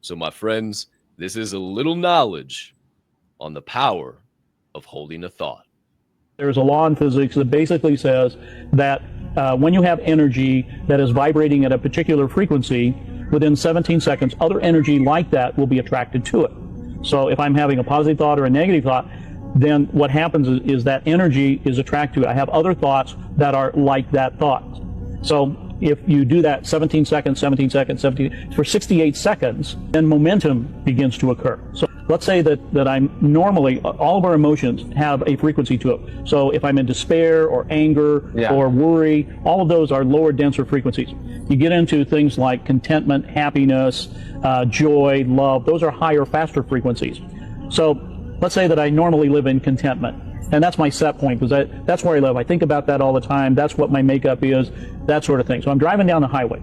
So, my friends, this is a little knowledge on the power of holding a thought. There's a law in physics that basically says that when you have energy that is vibrating at a particular frequency, within 17 seconds, other energy like that will be attracted to it. So if I'm having a positive thought or a negative thought, then what happens is that energy is attracted to it. I have other thoughts that are like that thought. So if you do that 17 seconds, 17 seconds, 17, for 68 seconds, then momentum begins to occur. So let's say that I'm normally, all of our emotions have a frequency to it. So if I'm in despair or anger or worry, all of those are lower, denser frequencies. You get into things like contentment, happiness, joy, love. Those are higher, faster frequencies. So let's say that I normally live in contentment. And that's my set point, because that's where I live. I think about that all the time. That's what my makeup is, that sort of thing. So I'm driving down the highway.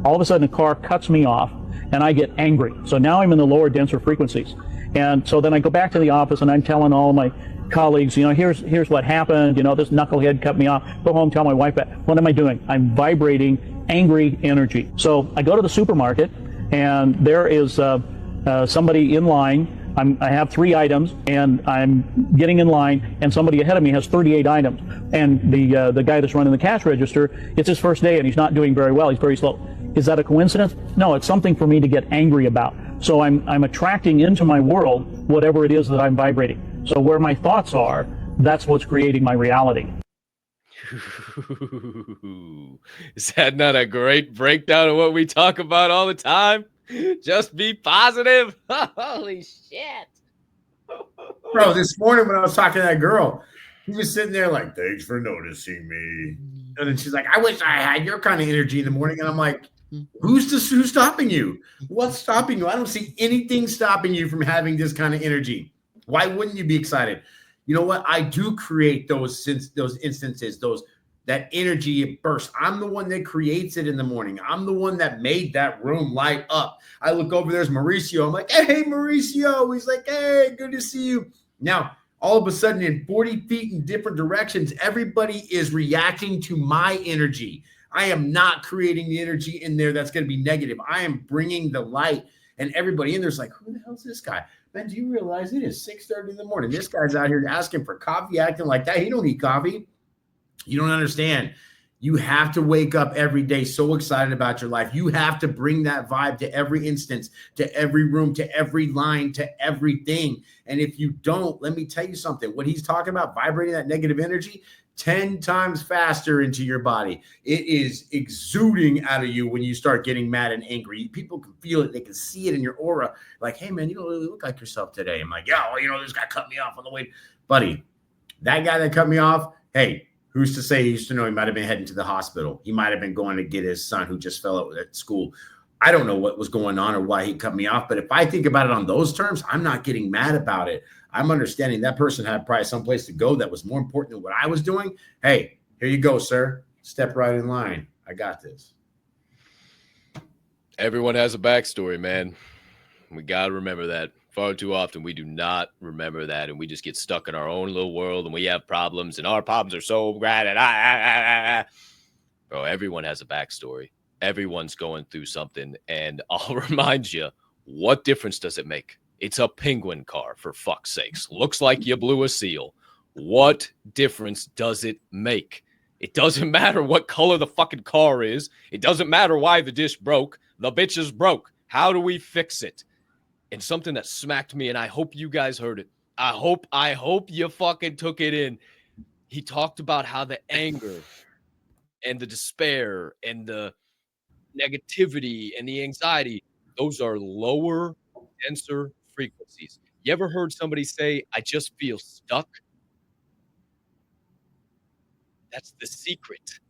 All of a sudden, a car cuts me off, and I get angry. So now I'm in the lower, denser frequencies. And so then I go back to the office, and I'm telling all my colleagues, here's what happened. This knucklehead cut me off. Go home, tell my wife that. What am I doing? I'm vibrating angry energy. So I go to the supermarket, and there is somebody in line. I have 3 items, and I'm getting in line, and somebody ahead of me has 38 items. And the guy that's running the cash register, it's his first day, and he's not doing very well. He's very slow. Is that a coincidence? No, it's something for me to get angry about. So I'm attracting into my world whatever it is that I'm vibrating. So where my thoughts are, that's what's creating my reality. Is that not a great breakdown of what we talk about all the time? Just be positive. Holy shit. Bro, this morning when I was talking to that girl, she was sitting there like, thanks for noticing me. And then she's like, I wish I had your kind of energy in the morning. And I'm like, who's stopping you? What's stopping you? I don't see anything stopping you from having this kind of energy. Why wouldn't you be excited? You know what? I do create those instances, that energy burst. I'm the one that creates it in the morning. I'm the one that made that room light up. I look over, there's Mauricio. I'm like, hey, Mauricio. He's like, hey, good to see you. Now, all of a sudden, in 40 feet in different directions, everybody is reacting to my energy. I am not creating the energy in there that's going to be negative. I am bringing the light, and everybody in there's like, who the hell's this guy? Man, do you realize it is 6:30 in the morning? This guy's out here asking for coffee, acting like that. He don't need coffee. You don't understand. You have to wake up every day so excited about your life. You have to bring that vibe to every instance, to every room, to every line, to everything. And if you don't, let me tell you something. What he's talking about, vibrating that negative energy 10 times faster into your body. It is exuding out of you when you start getting mad and angry. People can feel it. They can see it in your aura. Like, hey, man, you don't really look like yourself today. I'm like, yeah, well, this guy cut me off on the way. Buddy, that guy that cut me off, hey, who's to say he used to know he might have been heading to the hospital? He might have been going to get his son who just fell out at school. I don't know what was going on or why he cut me off. But if I think about it on those terms, I'm not getting mad about it. I'm understanding that person had probably someplace to go that was more important than what I was doing. Hey, here you go, sir. Step right in line. I got this. Everyone has a backstory, man. We got to remember that. Far too often, we do not remember that, and we just get stuck in our own little world, and we have problems, and our problems are so bad, and Bro, everyone has a backstory. Everyone's going through something, and I'll remind you, what difference does it make? It's a penguin car, for fuck's sakes. Looks like you blew a seal. What difference does it make? It doesn't matter what color the fucking car is. It doesn't matter why the dish broke. The bitch is broke. How do we fix it? And something that smacked me, and I hope you guys heard it. I hope you fucking took it in. He talked about how the anger and the despair and the negativity and the anxiety, those are lower, denser frequencies. You ever heard somebody say, I just feel stuck? That's the secret.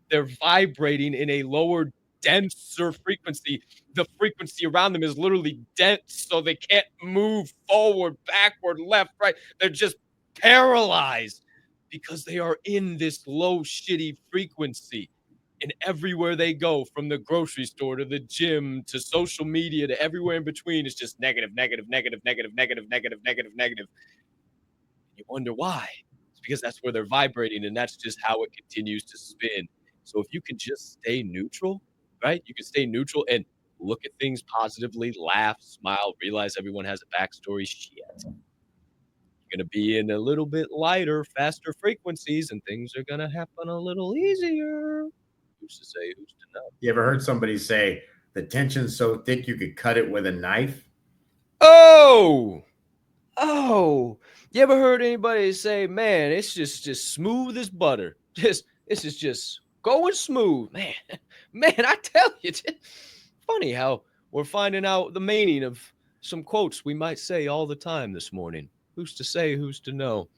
They're vibrating in a lower, denser frequency. The frequency around them is literally dense, so they can't move forward, backward, left, right. They're just paralyzed because they are in this low, shitty frequency. And everywhere they go, from the grocery store to the gym to social media to everywhere in between, it's just negative, negative, negative, negative, negative, negative, negative, negative. You wonder why. It's because that's where they're vibrating, and that's just how it continues to spin. So if you can just stay neutral, right? You can stay neutral. And look at things positively, laugh, smile, realize everyone has a backstory. Shit. You're gonna be in a little bit lighter, faster frequencies, and things are gonna happen a little easier. Who's to say? Who's to know? You ever heard somebody say the tension's so thick you could cut it with a knife? Oh, you ever heard anybody say, man, it's just smooth as butter. This is just going smooth, man. Man, I tell you, funny how we're finding out the meaning of some quotes we might say all the time this morning. Who's to say? Who's to know?